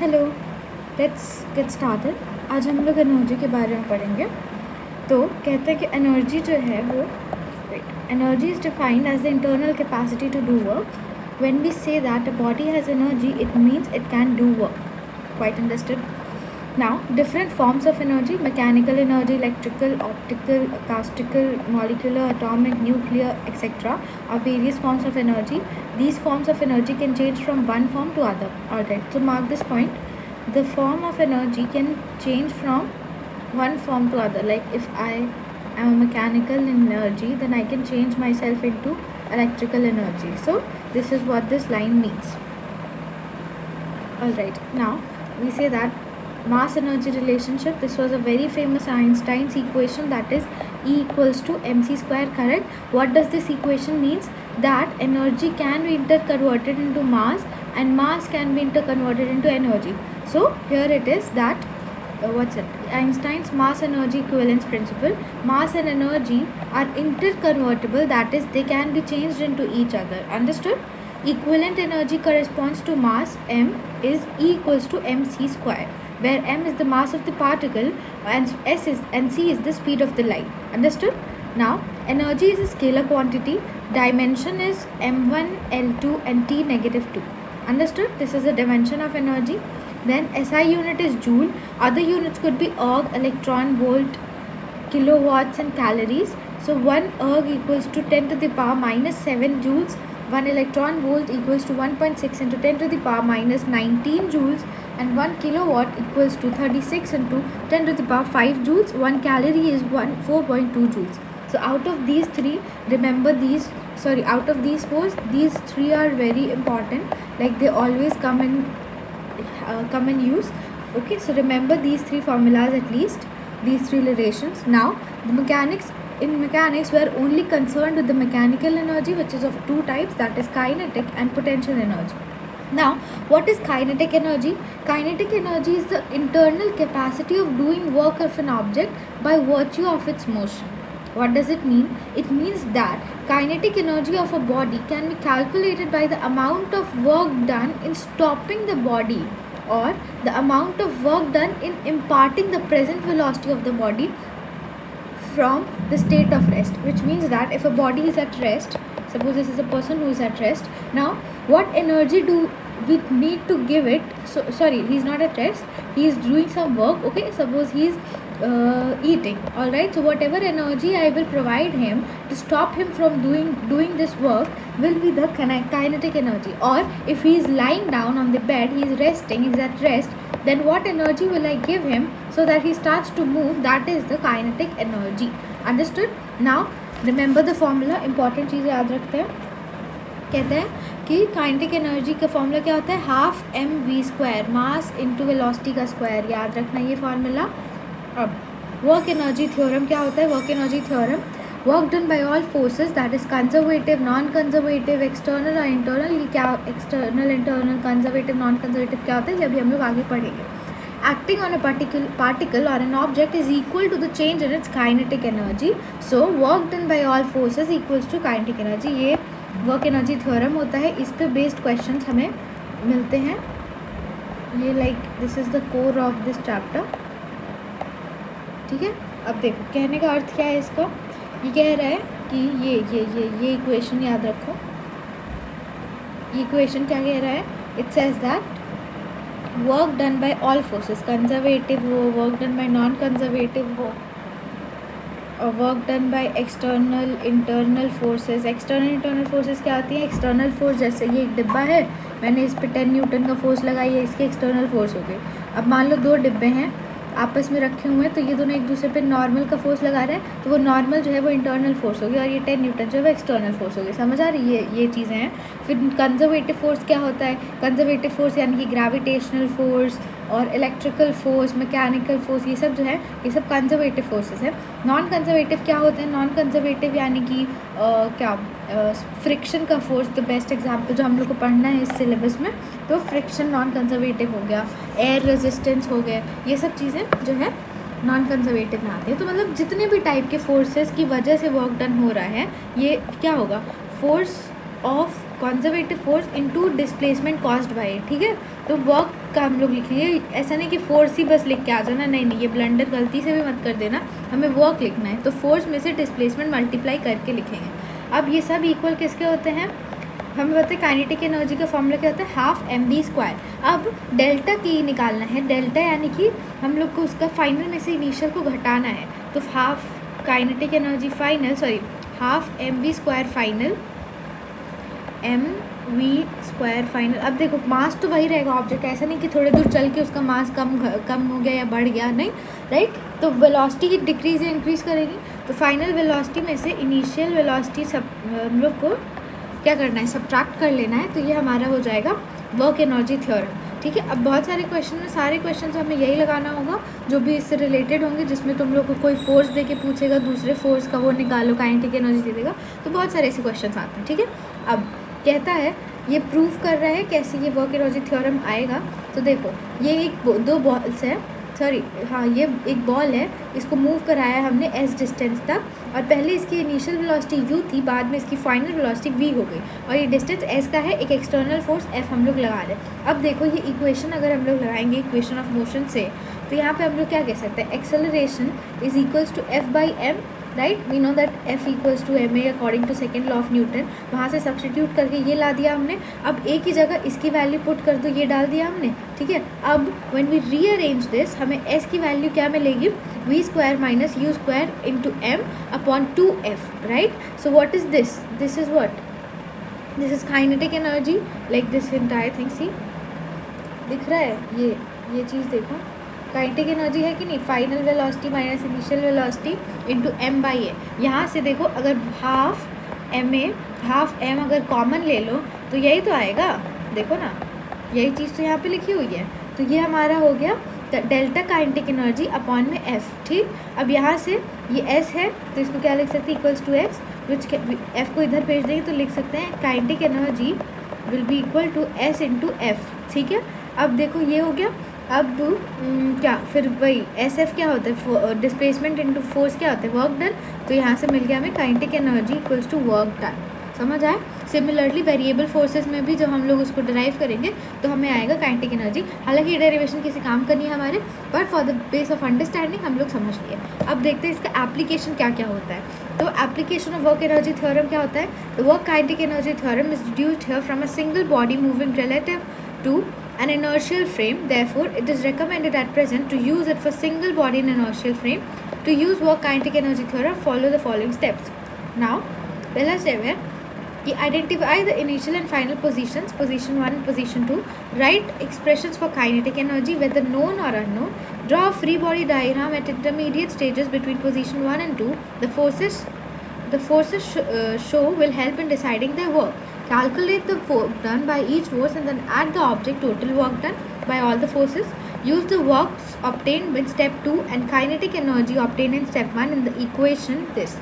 Hello, let's get started. आज हम लोग एनर्जी के बारे में पढ़ेंगे। तो कहते हैं कि एनर्जी जो है वो energy is defined as the internal capacity to do work. When we say that a body has energy it means it can do work. Quite understood. Now, different forms of energy: mechanical energy, electrical, optical, acoustical, molecular, atomic, nuclear, etc. are various forms of energy. These forms of energy can change from one form to other. Alright, so mark this point. The form of energy can change from one form to other. Like if I am a mechanical energy, then I can change myself into electrical energy. So this is what this line means. Alright, now we say that mass energy relationship. This was a very famous Einstein's equation, that is E equals to mc square. Correct. What does this equation means? That energy can be interconverted into mass and mass can be interconverted into energy. So here it is that what's it? Einstein's mass energy equivalence principle. Mass and energy are interconvertible, that is they can be changed into each other. Understood? Equivalent energy corresponds to mass. M is E equals to mc square, where m is the mass of the particle and c is the speed of the light. Understood? Now energy is a scalar quantity. Dimension is m1, l2 and t negative 2. Understood? This is the dimension of energy. Then SI unit is joule. Other units could be erg, electron volt, kilowatts and calories. So 1 erg equals to 10 to the power minus 7 joules. 1 electron volt equals to 1.6 into 10 to the power minus 19 joules, and 1 kilowatt equals to 36 into 10 to the power 5 joules. 1 calorie is 4.2 joules. So out of these three, remember these, out of these four, these three are very important, like they always come in use. Okay, so remember these three formulas, at least these three relations. Now in mechanics we are only concerned with the mechanical energy, which is of two types, that is kinetic and potential energy. Now what is kinetic energy? Kinetic energy is the internal capacity of doing work of an object by virtue of its motion. What does it mean? It means that kinetic energy of a body can be calculated by the amount of work done in stopping the body, or the amount of work done in imparting the present velocity of the body from the state of rest. Which means that if a body is at rest, suppose this is a person who is at rest, now what energy do we need to give it? So sorry, he's not at rest, he is doing some work. Okay, suppose he is eating. All right, so whatever energy I will provide him to stop him from doing this work will be the kinetic energy. Or if he is lying down on the bed, he is resting, he is at rest, then what energy will I give him so that he starts to move? That is the kinetic energy. Understood? Now remember the formula. important चीज़ याद रखते हैं. कहते हैं कि kinetic energy का formula क्या होता है? Half M V square, mass into velocity का स्क्वायर. याद रखना ये फार्मूला. अब वर्क एनर्जी थ्योरम क्या होता है? Work energy theorem: work done by all forces, that is conservative, non conservative, external और इंटरनल. ये क्या external, internal, conservative, non conservative क्या होता है, ये अभी हम लोग आगे पढ़ेंगे. Acting on a particle or an object is equal to the change in its kinetic energy. So work done by all forces equals to kinetic energy. ये वर्क एनर्जी थ्योरम होता है. इस पे बेस्ड क्वेश्चंस हमें मिलते हैं. ये this is the core of this chapter. ठीक है, अब देखो कहने का अर्थ क्या है इसका. ये कह रहा है कि ये इक्वेशन याद रखो. ये इक्वेशन क्या कह रहा है? It says that work done by all forces, conservative हो, work done by non conservative हो, और work done by external, internal forces. External internal forces क्या होती है? एक्सटर्नल फोर्स, जैसे ये एक डिब्बा है, मैंने इस पर 10 न्यूटन का फोर्स लगाई है, इसके एक्सटर्नल फोर्स हो गए. अब मान लो दो डिब्बे हैं, आपस में रखे हुए हैं, तो ये दोनों एक दूसरे पे नॉर्मल का फोर्स लगा रहे हैं, तो वो नॉर्मल जो है वो इंटरनल फोर्स होगी, और ये 10 न्यूटन जो है वो एक्सटर्नल फोर्स होगी. समझ आ रही है? ये चीज़ें हैं. फिर कंजर्वेटिव फोर्स क्या होता है? कंजर्वेटिव फोर्स यानी कि ग्रेविटेशनल फोर्स और इलेक्ट्रिकल फोर्स, मैकेनिकल फोर्स, ये सब जो है ये सब कंजर्वेटिव फोर्सेस है. नॉन कंजर्वेटिव क्या होते हैं? नॉन कंजर्वेटिव यानी कि फ्रिक्शन का फोर्स. द बेस्ट एग्जाम्पल जो हम लोग को पढ़ना है इस सिलेबस में, तो फ्रिक्शन नॉन कंजर्वेटिव हो गया. एयर रेजिस्टेंस हो गए. ये सब चीज़ें जो है नॉन कंजर्वेटिव में आती है. तो मतलब जितने भी टाइप के फोर्सेस की वजह से वर्क डन हो रहा है, ये क्या होगा? Force of conservative force into displacement caused by. ठीक है, तो वर्क का हम लोग लिखेंगे। ऐसा नहीं कि फोर्स ही बस लिख के आ जाना, नहीं नहीं, ये ब्लंडर गलती से भी मत कर देना, हमें वर्क लिखना है। तो फोर्स में से डिस्प्लेसमेंट मल्टीप्लाई करके लिखेंगे। अब ये सब इक्वल किसके होते हैं, हमें पता है काइनेटिक एनर्जी का फॉर्मूला क्या होता है, हाफ mv²। अब डेल्टा की निकालना है, डेल्टा यानी कि हम लोग को उसका फाइनल में से इनिशियल को घटाना है। तो half kinetic energy final, sorry half mv² final, mv² final. अब देखो मास तो वही रहेगा ऑब्जेक्ट, ऐसा नहीं कि थोड़ी दूर चल के उसका मास कम हो गया या बढ़ गया, नहीं, राइट। तो वेलोसिटी ही डिक्रीज या इंक्रीज करेगी। तो फाइनल वेलोसिटी में से इनिशियल वेलोसिटी सब हम लोग को क्या करना है, सब्ट्रैक्ट कर लेना है। तो ये हमारा हो जाएगा वर्क एनर्जी थ्योरम, ठीक है। अब बहुत सारे क्वेश्चन में सारे क्वेश्चन हमें यही लगाना होगा जो भी इससे रिलेटेड होंगे, जिसमें तुम लोग को कोई फोर्स दे के पूछेगा, दूसरे फोर्स का वो निकालो, काइनेटिक एनर्जी दे देगा, तो बहुत सारे ऐसे क्वेश्चन आते हैं, ठीक है। अब कहता है ये प्रूव कर रहा है कैसे ये वर्क एनर्जी थ्योरम आएगा। तो देखो ये एक दो बॉल्स है, सॉरी हाँ ये एक बॉल है, इसको मूव कराया हमने s डिस्टेंस तक, और पहले इसकी इनिशियल वेलोसिटी u थी, बाद में इसकी फाइनल वेलोसिटी v हो गई, और ये डिस्टेंस s का है, एक एक्सटर्नल फोर्स f हम लोग लगा रहे हैं। अब देखो ये इक्वेशन अगर हम लोग लगाएंगे इक्वेशन ऑफ मोशन से, तो यहाँ पे हम लोग क्या कह सकते हैं, acceleration is equals to f/m, right. We know that f equals to ma according to second law of Newton. वहाँ से सब्सटीट्यूट करके ये ला दिया हमने। अब एक ही जगह इसकी वैल्यू पुट कर दो, ये डाल दिया हमने, ठीक है। अब व्हेन वी रीअरेंज दिस, हमें s की वैल्यू क्या मिलेगी, v² minus u² into m upon 2f, right. So what is this, this is what, this is kinetic energy, like this entire thing, see दिख रहा है, ये चीज़ देखो, काइनेटिक एनर्जी है कि नहीं, final velocity minus initial velocity into m/a। यहाँ से देखो अगर हाफ m अगर कॉमन ले लो तो यही तो आएगा, देखो ना, यही चीज़ तो यहाँ पे लिखी हुई है। तो ये हमारा हो गया डेल्टा काइनेटिक एनर्जी अपॉन में f, ठीक। अब यहाँ से ये s है तो इसको क्या लिख सकते हैं, equals to x, which f को इधर भेज देंगे तो लिख सकते हैं kinetic energy will be equal to s into f, ठीक है। अब देखो ये हो गया। अब क्या फिर वही एस एफ क्या होता है, डिस्प्लेसमेंट इनटू फोर्स क्या होता है, वर्क डन। तो यहाँ से मिल गया हमें kinetic energy equals to work done, समझ आए। सिमिलरली वेरिएबल फोर्सेस में भी जब हम लोग उसको डिराइव करेंगे तो हमें आएगा काइनेटिक एनर्जी। हालांकि ये डेरिवेशन किसी काम का नहीं है हमारे, पर for the base of understanding हम लोग समझ लिए। अब देखते हैं इसका एप्लीकेशन क्या क्या होता है। तो application of work energy theorem क्या होता है, the work kinetic energy theorem is deduced here from a single body moving relative to an inertial frame. Therefore, it is recommended at present to use it for single body in inertial frame. To use work kinetic energy theorem, follow the following steps. Now, पहला step है कि identify the initial and final positions, position 1 and position 2. Write expressions for kinetic energy, whether known or unknown. Draw a free body diagram at intermediate stages between position 1 and 2. The forces show will help in deciding their work. Calculate the work done by each force and then add the object total work done by all the forces. Use the works obtained in step 2 and kinetic energy obtained in step 1 in the equation this.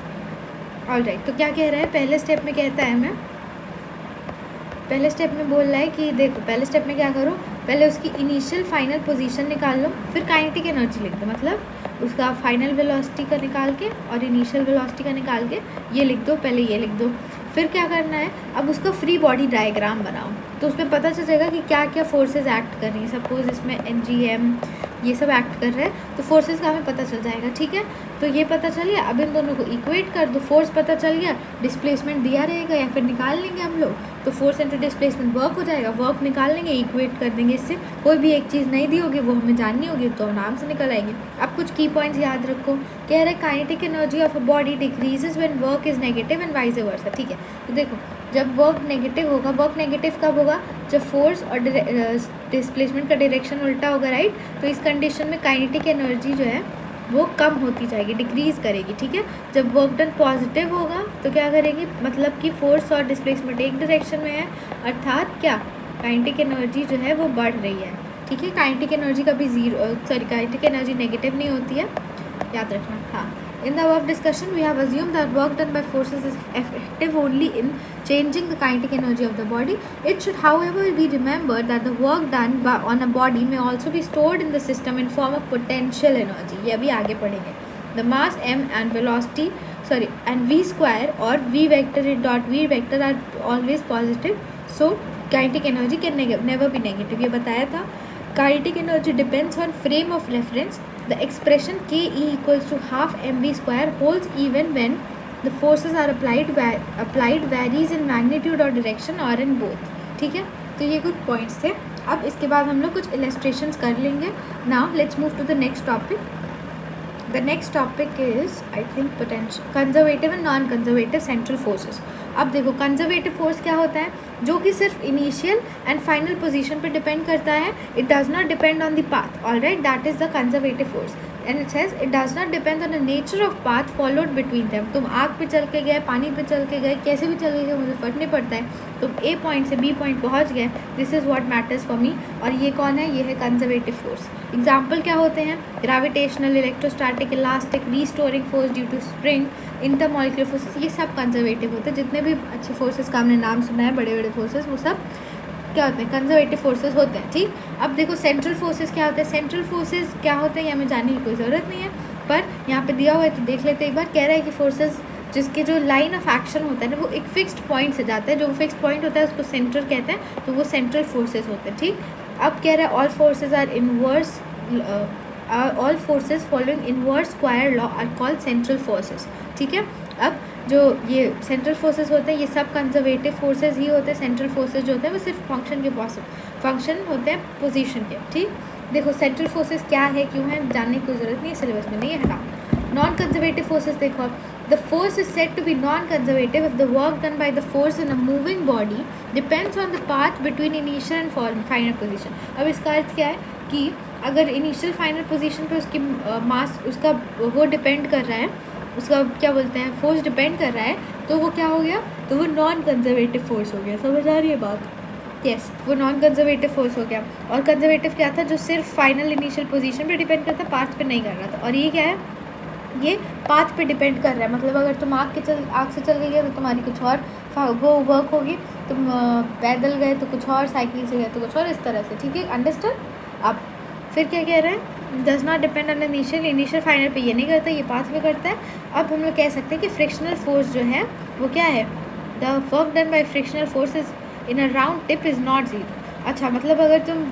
Alright, तो क्या कह रहा है, पहले step में कहता है हमें, पहले स्टेप में बोल रहा है कि देखो पहले स्टेप में क्या करो, पहले उसकी इनिशियल फाइनल पोजीशन निकाल लो, फिर काइनेटिक एनर्जी लिख दो, मतलब उसका फाइनल वेलोसिटी का निकाल के और इनिशियल वेलोसिटी का निकाल के ये लिख दो, पहले ये लिख दो। फिर क्या करना है, अब उसका फ्री बॉडी डायग्राम बनाओ, तो उसमें पता चल जाएगा कि क्या क्या फोर्सेस एक्ट कर रही हैं। सपोज इसमें NGM ये सब एक्ट कर रहा है, तो फोर्सेस का हमें पता चल जाएगा, ठीक है। तो ये पता चल गया, अब इन दोनों को इक्वेट कर दो, फोर्स पता चल गया, डिस्प्लेसमेंट दिया रहेगा या फिर निकाल लेंगे हम लोग, तो फोर्स इंटू डिस्प्लेसमेंट वर्क हो जाएगा, वर्क निकाल लेंगे, इक्वेट कर देंगे इससे। कोई भी एक चीज़ नहीं दी होगी वो हमें जाननी होगी तो आराम से निकल आएंगे। अब कुछ की पॉइंट्स याद रखो, कह रहे kinetic energy of a body decreases when work is negative and vice versa, ठीक है। तो देखो जब वर्क नेगेटिव होगा, वर्क नेगेटिव कब होगा, जब फोर्स और डिस्प्लेसमेंट का डायरेक्शन उल्टा होगा, राइट। तो इस कंडीशन में काइनेटिक एनर्जी जो है वो कम होती जाएगी, डिक्रीज करेगी, ठीक है। जब वर्क डन पॉजिटिव होगा तो क्या करेगी, मतलब कि फोर्स और डिस्प्लेसमेंट एक डायरेक्शन में है, अर्थात क्या काइनेटिक एनर्जी जो है वो बढ़ रही है, ठीक है। काइनेटिक एनर्जी कभी काइनेटिक एनर्जी नेगेटिव नहीं होती है, याद रखना। हाँ, in the above discussion we have assumed that work done by forces is effective only in changing the kinetic energy of the body. It should however be remembered that the work done on a body may also be stored in the system in form of potential energy. ये अभी आगे पढ़ेंगे। The mass m and velocity and v² or v vector dot v vector are always positive, so kinetic energy can never be negative, ये बताया था। Kinetic energy depends on frame of reference. The expression Ke equals to half mv square holds even when the forces are applied varies in magnitude or direction or in both. ठीक है, तो ये कुछ points थे. अब इसके बाद हम लोग कुछ इलस्ट्रेशंस कर लेंगे. Now let's move to the next topic. The next topic is, I think, potential conservative and non-conservative central forces. अब देखो कंजर्वेटिव फोर्स क्या होता है, जो कि सिर्फ इनिशियल एंड फाइनल पोजीशन पे डिपेंड करता है. It does not depend on the path. Alright, that is the conservative force. And it says it does not depend on the nature of path followed between them. तुम आग पे चल के गए, पानी पे चल के गए, कैसे भी चल के गए, मुझे फर्क नहीं पड़ता है. तुम ए पॉइंट से बी पॉइंट पहुंच गए, this is what matters for me. और ये कौन है, ये है कंजर्वेटिव फोर्स. एग्जाम्पल क्या होते हैं, gravitational, electrostatic, elastic, restoring force due to spring, intermolecular forces, ये सब कंजर्वेटिव होते हैं. जितने भी अच्छे फोर्सेस का हमने नाम सुना है, बड़े बड़े फोर्सेस, वो सब क्या होते हैं, कंजर्वेटिव फोर्सेस होते हैं. ठीक, अब देखो सेंट्रल फोर्सेस क्या होते हैं. सेंट्रल फोर्सेस क्या होते हैं ये हमें जानने की कोई ज़रूरत नहीं है, पर यहाँ पे दिया हुआ है तो देख लेते एक बार. कह रहा है कि फोर्सेस जिसके जो लाइन ऑफ एक्शन होता है ना, वो एक फिक्स्ड पॉइंट से जाता है. जो फिक्स्ड पॉइंट होता है उसको सेंटर कहते हैं, तो वो सेंट्रल फोर्सेस होते हैं. ठीक, अब कह रहा है all forces are inverse, all forces following inverse square law are called central forces. ठीक है, अब जो ये सेंट्रल फोर्सेस होते हैं ये सब कंजर्वेटिव फोर्सेस ही होते हैं. सेंट्रल फोर्सेस जो होते हैं वो सिर्फ फंक्शन होते हैं पोजीशन के. ठीक, देखो सेंट्रल फोर्सेस क्या है, क्यों है, जानने की कोई ज़रूरत नहीं है, सिलेबस में नहीं है. हटा. नॉन कंजर्वेटिव फोर्सेस देखो, the force is said to be non conservative if the work done by the force in a moving body depends on the path between initial and final position. अब इसका अर्थ क्या है कि अगर initial final position पे उसकी मास, उसका वो डिपेंड कर रहा है, उसका क्या बोलते हैं, फोर्स डिपेंड कर रहा है, तो वो क्या हो गया, तो वो नॉन कंजर्वेटिव फोर्स हो गया. समझ आ रही है बात. यस, वो नॉन कंजर्वेटिव फोर्स हो गया. और कंजर्वेटिव क्या था, जो सिर्फ फाइनल इनिशियल पोजीशन पे डिपेंड करता, पाथ पे नहीं कर रहा था. और ये क्या है, ये पाथ पे डिपेंड कर रहा है. मतलब अगर तुम आग से चल गई है तो तुम्हारी कुछ और वो वर्क होगी, तुम पैदल गए तो कुछ और, साइकिल से गए तो कुछ और, इस तरह से. ठीक है, अंडरस्टैंड. अब फिर क्या कह रहे हैं, does not depend on initial final पे ये नहीं करता, ये पाथ पे करता है. अब हम लोग कह सकते हैं कि फ्रिक्शनल फोर्स जो है वो क्या है, the work done bye frictional force is in a round tip is not zero. अच्छा, मतलब अगर तुम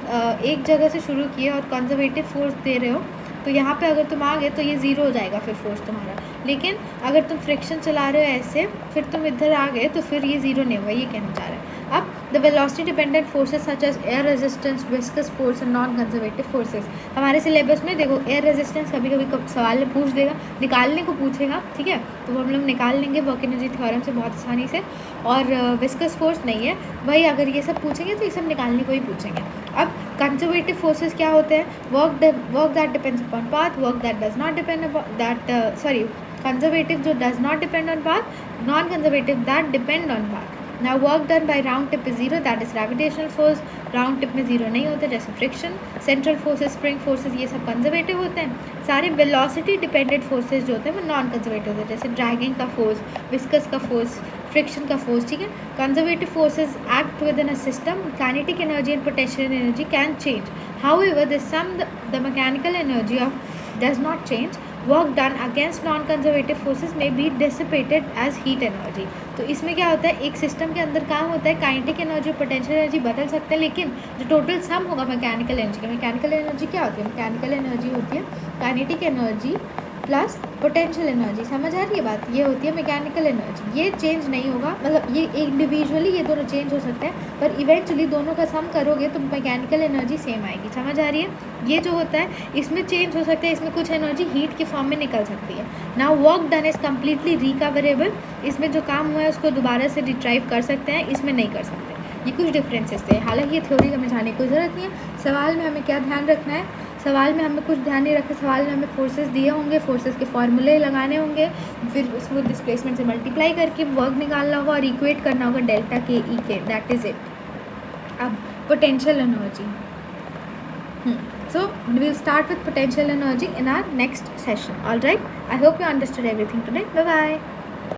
एक जगह से शुरू किए और कंजर्वेटिव फोर्स दे रहे हो, तो यहाँ पे अगर तुम आ गए तो ये ज़ीरो हो जाएगा फिर फोर्स तुम्हारा. लेकिन अगर तुम फ्रिक्शन चला रहे हो ऐसे, फिर तुम इधर आ गए तो फिर ये ज़ीरो नहीं होगा, ये कहना चाह रहे हैं. अब the velocity dependent forces such as air resistance, viscous force and non conservative forces. हमारे सिलेबस में देखो एयर रेजिस्टेंस कभी कभी सवाल में पूछ देगा, निकालने को पूछेगा. ठीक है, तो वो हम लोग निकाल लेंगे वर्क एनर्जी थ्योरम से बहुत आसानी से. और विस्कस फोर्स नहीं है भाई, अगर ये सब पूछेंगे तो ये सब निकालने को ही पूछेंगे. अब कंजर्वेटिव फोर्सेस क्या होते हैं, work that depends upon path, work that does not depend upon that, sorry, conservative जो does not depend on path, non conservative that depend on path. Now work done by round tip is zero, that is gravitational force. Round tip में zero नहीं होते, जैसे friction. Central forces, spring forces, ये सब conservative होते हैं. सारे velocity dependent forces जो होते हैं वो नॉन कंजर्वेटिव होते हैं, जैसे ड्रैगिंग का फोर्स, विस्कस का फोर्स, फ्रिक्शन का फोर्स. ठीक है, conservative forces act within a system. Kinetic energy and potential energy can change, however the sum the mechanical energy of does not change. Work done against non conservative forces में be dissipated as heat energy. तो इसमें क्या होता है, एक system के अंदर काम होता है, काइनेटिक एनर्जी, पोटेंशियल एनर्जी बदल सकते हैं, लेकिन जो टोटल सम होगा मैकेनिकल एनर्जी का, मैकेनिकल एनर्जी क्या होती है, मैकेनिकल एनर्जी होती है kinetic energy plus potential energy. समझ आ रही है बात, ये होती है मैकेनिकल एनर्जी. ये चेंज नहीं होगा, मतलब ये इंडिविजुअली ये दोनों चेंज हो सकते हैं, पर इवेंचुअली दोनों का सम करोगे तो मैकेनिकल एनर्जी सेम आएगी. समझ आ रही है. ये जो होता है इसमें चेंज हो सकता है, इसमें कुछ एनर्जी हीट के फॉर्म में निकल सकती है. Now work done is completely recoverable. इसमें जो काम हुआ है उसको दोबारा से रिट्राइव कर सकते हैं, इसमें नहीं कर सकते. ये कुछ डिफरेंसेस थे. हालांकि ये थ्योरी हमें जाने की ज़रूरत नहीं है. सवाल में हमें क्या ध्यान रखना है, सवाल में हमें कुछ ध्यान नहीं रखें. सवाल में हमें फोर्सेस दिए होंगे, फोर्सेस के फॉर्मूले लगाने होंगे, फिर उसको डिस्प्लेसमेंट से मल्टीप्लाई करके वर्क निकालना होगा और इक्वेट करना होगा डेल्टा के ई के. That is it. अब potential energy, so we'll start with potential energy in our next session. All right, I hope you understood everything today. Bye bye.